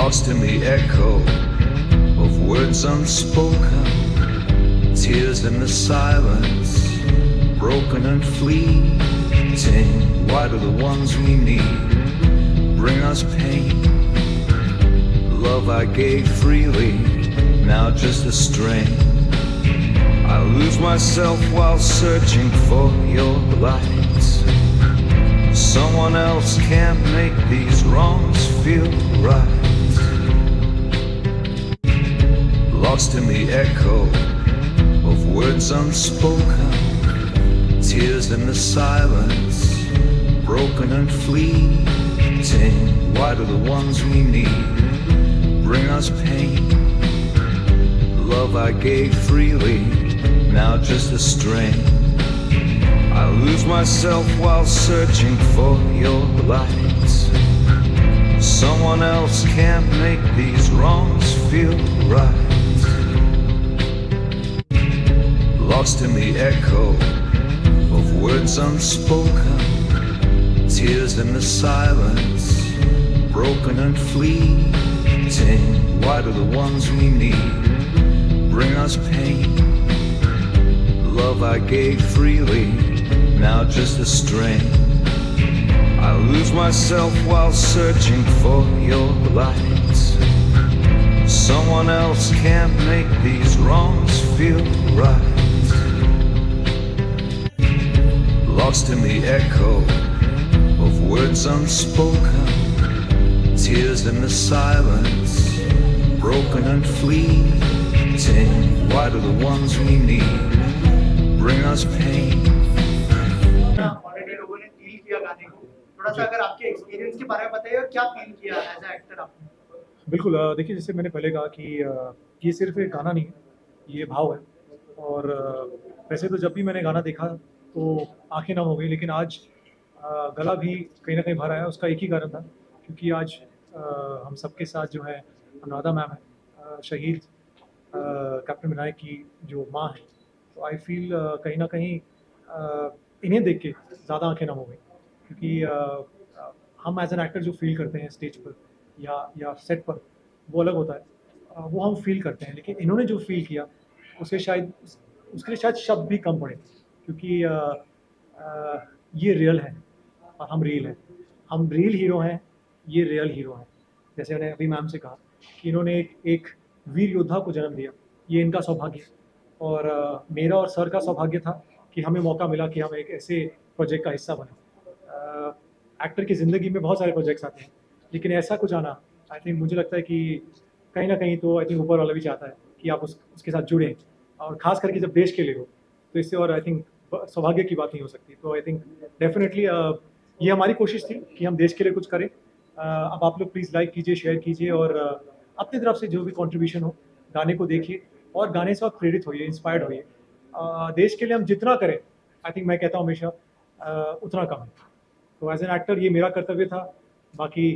lost in the echo of words unspoken, tears in the silence, broken and fleeting. Why do the ones we need bring us pain? Love I gave freely, now just a strain. I lose myself while searching for your light. Someone else can't make these wrongs feel right. Lost in the echo of words unspoken, tears in the silence, broken and fleeting. Why do the ones we need bring us pain? Love I gave freely, now just a strain. I lose myself while searching for your light. Someone else can't make these wrongs feel right. Lost in the echo of words unspoken, tears in the silence, broken and fleeting. Why do the ones we need bring us pain? Love I gave freely, now just a strain. I lose myself while searching for your light. Someone else can't make these wrongs feel right. Lost in the echo of words unspoken, tears in the silence, broken and fleeting. Why do the ones we need bring us pain? Already लोगों ने feel किया गाने को, थोड़ा सा अगर आपके experience के बारे में बताइए, क्या फील किया एज अ एक्टर आपने? बिल्कुल देखिए, जैसे मैंने पहले कहा कि ये सिर्फ एक गाना नहीं है, ये भाव है। और वैसे तो जब भी मैंने गाना देखा तो आंखें नम हो गई, लेकिन आज गला भी कहीं ना कहीं भर आया। उसका एक ही कारण था, क्योंकि आज हम सबके साथ जो है अनुराधा मैम है, शहीद कैप्टन विनायक की जो माँ है। तो आई फील कहीं ना कहीं इन्हें देख के ज़्यादा आंखें नम हो गई, क्योंकि हम एज एन एक्टर जो फील करते हैं स्टेज पर या सेट पर, वो अलग होता है। वो हम फील करते हैं, लेकिन इन्होंने जो फील किया उसे शायद उसके लिए शायद शब्द भी कम पड़े, क्योंकि ये रियल है और हम रियल हैं। हम रियल हीरो हैं, ये रियल हीरो हैं। जैसे मैंने अभी मैम से कहा कि इन्होंने एक वीर योद्धा को जन्म दिया, ये इनका सौभाग्य। और मेरा और सर का सौभाग्य था कि हमें मौका मिला कि हम एक ऐसे प्रोजेक्ट का हिस्सा बने। एक्टर की ज़िंदगी में बहुत सारे प्रोजेक्ट्स आते हैं, लेकिन ऐसा कुछ आना, आई थिंक मुझे लगता है कि कहीं ना कहीं तो आई थिंक ऊपर वाला भी चाहता है कि आप उसके साथ जुड़ें, और ख़ास करके जब देश के लिए हो, तो इससे और आई थिंक सौभाग्य की बात नहीं हो सकती। तो आई थिंक डेफिनेटली ये हमारी कोशिश थी कि हम देश के लिए कुछ करें। अब आप लोग प्लीज़ लाइक कीजिए, शेयर कीजिए, और अपनी तरफ से जो भी कंट्रीब्यूशन हो, गाने को देखिए और गाने से आप प्रेरित होइए, इंस्पायर्ड होइए। देश के लिए हम जितना करें, आई थिंक मैं कहता हूँ हमेशा उतना कम है। तो एज एन एक्टर ये मेरा कर्तव्य था, बाकी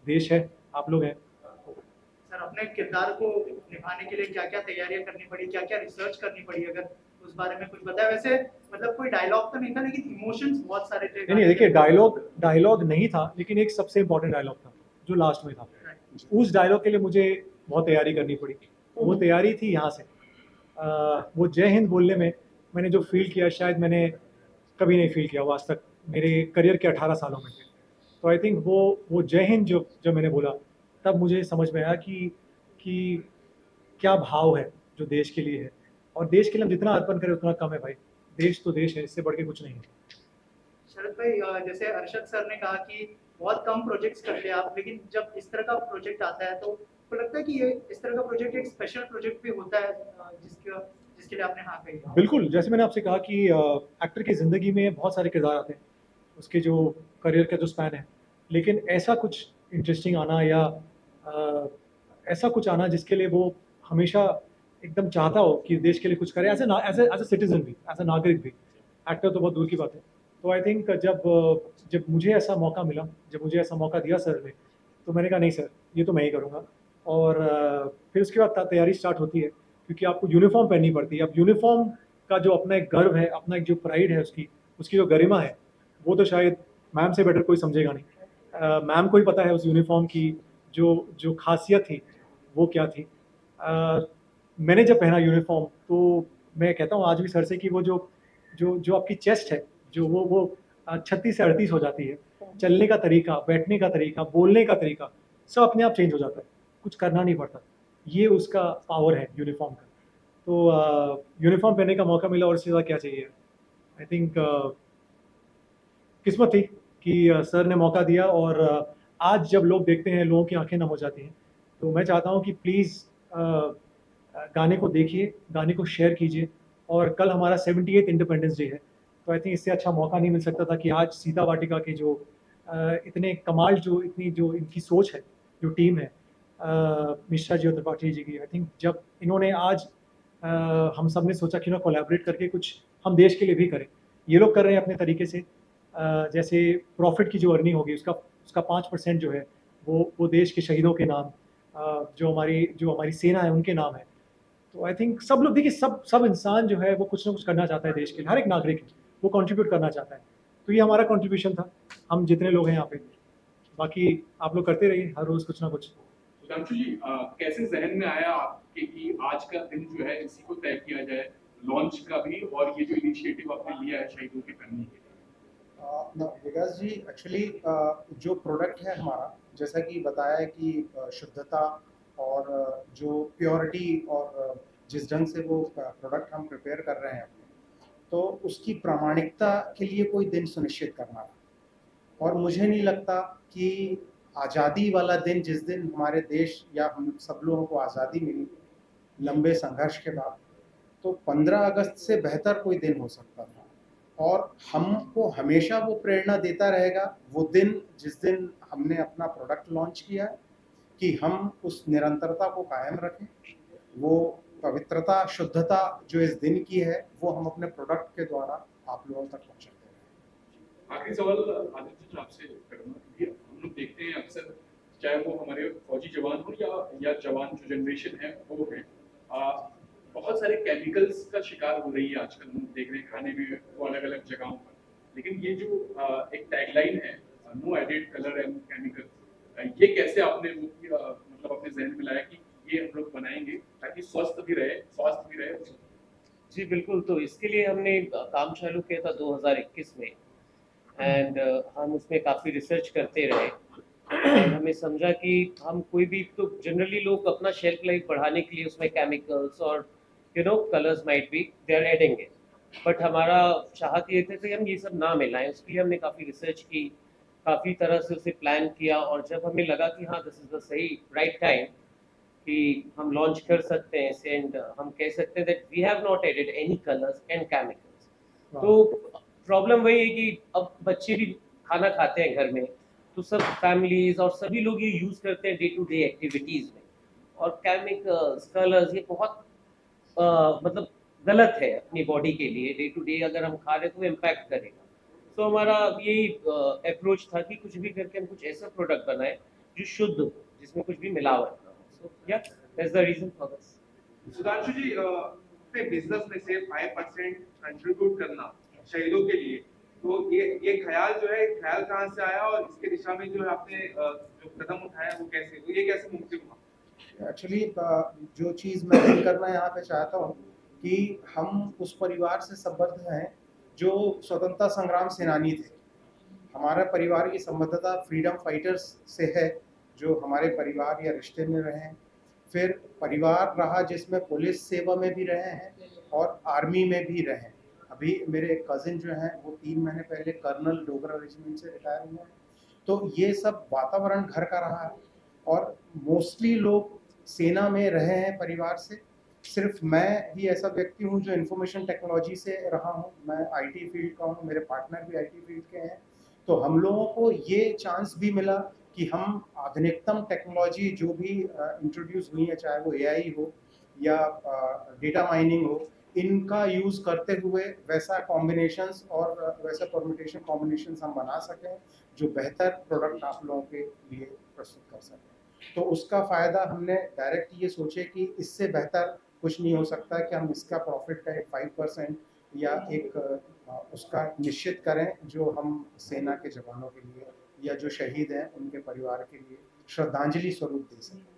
देश है, आप लोग हैं। सर, अपने किरदार को निभाने के लिए क्या-क्या तैयारियां करनी पड़ी, क्या-क्या रिसर्च करनी पड़ी, अगर उस बारे में कुछ बताएं। वैसे मतलब कोई डायलॉग तो नहीं था, लेकिन इमोशंस बहुत सारे थे। नहीं, देखिए, डायलॉग नहीं था, लेकिन एक सबसे इम्पोर्टेंट डायलॉग था जो लास्ट में था। उस डायलॉग के लिए मुझे बहुत तैयारी करनी पड़ी। वो तैयारी थी यहाँ से। वो जय हिंद बोलने में मैंने जो फील किया, शायद मैंने कभी नहीं फील किया वो आज तक मेरे करियर के 18 सालों में। तो आई थिंक वो जय हिंद जो मैंने बोला, तब मुझे समझ में आया कि क्या भाव है जो देश के लिए है, और देश के लिए हम जितना अर्पण करें उतना कम है भाई। देश तो देश है, इससे बढ़ के कुछ नहीं है। शरद भाई, जैसे अरशद सर ने कहा कि बहुत कम प्रोजेक्ट्स करते हैं आप, लेकिन जब इस तरह का प्रोजेक्ट आता है तो लगता है कि ये इस तरह का प्रोजेक्ट एक स्पेशल प्रोजेक्ट भी होता है, जिसके लिए आपने हाँ कही। बिल्कुल, जैसे मैंने आपसे कहा कि एक्टर की ज़िंदगी में बहुत सारे किरदार आते हैं, उसके जो करियर का जो स्पैन है, लेकिन ऐसा कुछ इंटरेस्टिंग आना या ऐसा कुछ आना जिसके लिए वो हमेशा एकदम चाहता हो कि देश के लिए कुछ करे, एज ए सिटीजन भी, एज ए नागरिक भी। एक्टर तो बहुत दूर की बात है। तो आई थिंक जब मुझे ऐसा मौका मिला, जब मुझे ऐसा मौका दिया सर ने, तो मैंने कहा नहीं सर, ये तो मैं ही करूँगा। और फिर उसके बाद तैयारी स्टार्ट होती है, क्योंकि आपको यूनिफॉर्म पहननी पड़ती है। अब यूनिफॉर्म का जो अपना एक गर्व है, अपना एक जो प्राइड है, उसकी जो गरिमा है, वो तो शायद मैम से बेटर कोई समझेगा नहीं। मैम को ही पता है उस यूनिफॉर्म की जो जो खासियत थी वो क्या थी। मैंने जब पहना यूनिफॉर्म तो मैं कहता हूँ आज भी सर से कि वो जो जो जो आपकी चेस्ट है, जो वो 36 से 38 हो जाती है। चलने का तरीका, बैठने का तरीका, बोलने का तरीका, सब अपने आप चेंज हो जाता है, कुछ करना नहीं पड़ता। ये उसका पावर है यूनिफॉर्म का। तो यूनिफॉर्म पहनने का मौका मिला और इससे ज़्यादा क्या चाहिए। आई थिंक किस्मत थी कि सर ने मौका दिया और आज जब लोग देखते हैं लोगों की आंखें नम हो जाती हैं। तो मैं चाहता हूँ कि प्लीज़ गाने को देखिए, गाने को शेयर कीजिए। और कल हमारा 78th इंडिपेंडेंस डे है, तो आई थिंक इससे अच्छा मौका नहीं मिल सकता था कि आज सीता वाटिका के जो इतने कमाल, जो इतनी जो इनकी सोच है, जो टीम है मिश्रा जी और त्रिपाठी जी की, आई थिंक जब इन्होंने आज हम सब ने सोचा कि ना कोलैबोरेट करके कुछ हम देश के लिए भी करें। ये लोग कर रहे हैं अपने तरीके से। जैसे प्रॉफिट की जो अर्निंग होगी उसका उसका 5% जो है वो देश के शहीदों के नाम, जो हमारी सेना है उनके नाम है। तो आई थिंक सब लोग देखिए, सब सब इंसान जो है वो कुछ ना कुछ करना चाहता है देश के लिए, हर एक नागरिक है, वो कंट्रीब्यूट करना चाहता है। तो ये हमारा कंट्रीब्यूशन था, हम जितने लोग हैं यहाँ पे। बाकी आप लोग करते रहिए हर रोज़ कुछ ना कुछ। सुधांशु जी, कैसे जहन में आया आपके कि आज का दिन जो है इसी को तय किया जाए, लॉन्च का भी और ये जो इनिशिएटिव आपने लिया है शहीदों के करने के लिए? विकास जी, एक्चुअली जो प्रोडक्ट है हमारा, जैसा कि बताया है कि शुद्धता और जो प्योरिटी और जिस ढंग से वो प्रोडक्ट हम प्रिपेयर कर रहे हैं अपने, तो उसकी प्रामाणिकता के लिए कोई दिन सुनिश्चित करना था। और मुझे नहीं लगता कि आज़ादी वाला दिन, जिस दिन हमारे देश या हम सब लोगों को आज़ादी मिली लंबे संघर्ष के बाद, तो 15 अगस्त से बेहतर कोई दिन हो सकता था। और हमको हमेशा वो प्रेरणा देता रहेगा वो दिन, जिस दिन हमने अपना प्रोडक्ट लॉन्च किया है, कि हम उस निरंतरता को कायम रखें। वो पवित्रता, शुद्धता जो इस दिन की है, वो हम अपने प्रोडक्ट के द्वारा आप लोगों तक पहुंचाते रहें। आखिरी सवाल आदित्य जी आपसे करूंगा, क्योंकि हम लोग देखते हैं अक्सर, चाहे वो हमारे फौजी जवान हो या जवान जो जनरेशन है वो है, बहुत सारे केमिकल्स का शिकार हो रही है आजकल। हम देख रहे हैं खाने में वो अलग अलग जगहों पर। लेकिन ये जो एक टैगलाइन है, no added colour and chemical, ये कैसे आपने वो मतलब अपने जहन में लाया कि ये हम लोग बनाएंगे ताकि स्वास्थ्य भी रहे। जी बिल्कुल, तो इसके लिए हमने काम चालू किया था 2021 में। एंड हम उसमें काफ़ी रिसर्च करते रहे और हमें समझा कि हम कोई भी, तो जनरली लोग अपना शेल्फ लाइफ बढ़ाने के लिए उसमें केमिकल्स और colours might be they are adding it, but हमारा चाहत ये थे कि हम ये सब ना मिलाएं। उसके लिए हमने काफ़ी रिसर्च की, काफ़ी तरह से उसे प्लान किया, और जब हमें लगा कि हाँ दिस इज़ द सही राइट टाइम कि हम लॉन्च कर सकते हैं इसे, एंड हम कह सकते हैं that we have not added any colours and chemicals. तो प्रॉब्लम वही है कि अब बच्चे भी खाना खाते हैं घर में, तो सब फैमिलीज और सभी लोग ये यूज़ करते हैं डे टू डे एक्टिविटीज़ में, और केमिकल्स, कलर्स, ये बहुत मतलब गलत है अपनी बॉडी के लिए। डे टू डे अगर हम खा रहे तो इम्पैक्ट करेगा। तो हमारा यही अप्रोच था कि कुछ भी करके हम कुछ ऐसा प्रोडक्ट बनाए जो शुद्ध हो, जिसमें कुछ भी मिलावट ना हो। सो या that's the reason for this. Sudhanshu ji, अपने बिजनेस में से 5% कंट्रीब्यूट करना शहीदों के लिए, तो ये ख्याल जो है, ख्याल कहाँ से आया और इसके दिशा में जो आपने जो कदम उठाया वो कैसे, तो ये कैसे मुमकिन हुआ? एक्चुअली जो चीज़ मैं ऐड करना यहाँ पे चाहता हूँ कि हम उस परिवार से संबद्ध हैं जो स्वतंत्रता संग्राम सेनानी थे। हमारा परिवार की संबद्धता फ्रीडम फाइटर्स से है, जो हमारे परिवार या रिश्ते में रहे हैं। फिर परिवार रहा जिसमें पुलिस सेवा में भी रहे हैं और आर्मी में भी रहे हैं। अभी मेरे कज़िन जो हैं वो 3 महीने पहले कर्नल डोगरा रेजिमेंट से रिटायर हुए हैं। तो ये सब वातावरण घर का रहा है, और मोस्टली लोग सेना में रहे हैं परिवार से। सिर्फ मैं ही ऐसा व्यक्ति हूँ जो इंफॉर्मेशन टेक्नोलॉजी से रहा हूँ। मैं आईटी फील्ड का हूँ, मेरे पार्टनर भी आईटी फील्ड के हैं। तो हम लोगों को ये चांस भी मिला कि हम आधुनिकतम टेक्नोलॉजी जो भी इंट्रोड्यूस हुई है, चाहे वो एआई हो या डेटा माइनिंग हो, इनका यूज़ करते हुए वैसा कॉम्बिनेशंस और वैसा परम्यूटेशन कॉम्बिनेशंस हम बना सकें जो बेहतर प्रोडक्ट आप लोगों के लिए प्रस्तुत कर सकें। तो उसका फ़ायदा हमने डायरेक्ट ये सोचे कि इससे बेहतर कुछ नहीं हो सकता कि हम इसका प्रॉफिट का एक 5% या एक उसका निश्चित करें, जो हम सेना के जवानों के लिए या जो शहीद हैं उनके परिवार के लिए श्रद्धांजलि स्वरूप दे सकें।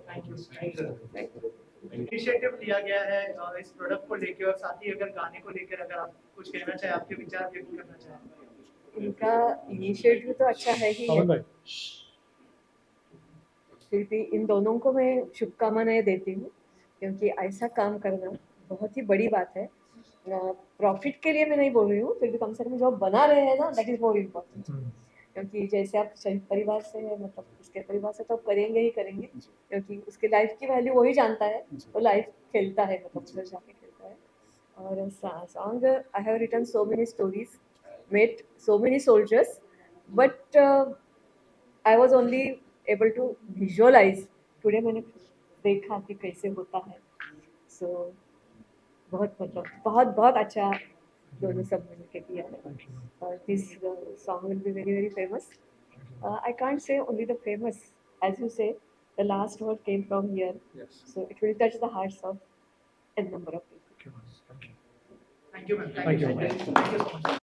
Thank you. इनिशिएटिव लिया गया है इस प्रोडक्ट को लेकर, और साथ ही अगर गाने को लेकर अगर आप कुछ कहना चाहें, आपके विचार व्यक्त करना चाहें। इनका इनिशिएटिव तो अच्छा है ही है, पवन भाई, फिर भी इन दोनों को मैं शुभकामनाएं देती हूँ, क्योंकि ऐसा काम करना बहुत ही बड़ी बात है। प्रॉफिट के लिए मैं नहीं बोल रही हूँ, फिर भी कम से कम जो बना रहे हैं ना, दैट इज मोर इम्पोर्टेंट। क्योंकि जैसे आप संयुक्त परिवार से हैं, मतलब इसके परिवार से तो आप करेंगे ही करेंगे, क्योंकि उसके लाइफ की वैल्यू वही जानता है, वो लाइफ खेलता है, मतलब उधर जाके खेलता है। और song, I have written so many stories, met so many soldiers, but I was only able to visualise. Today मैंने देखा कि कैसे होता है। सो बहुत मतलब बहुत बहुत अच्छा दोनों सब मिलके किया है। थैंक यू, और this song will be very very famous. I can't say only the famous, as you say, the last word came from here, so it will touch the hearts of a number of people. Thank you, thank you ma'am. Thank you. Thank you so much.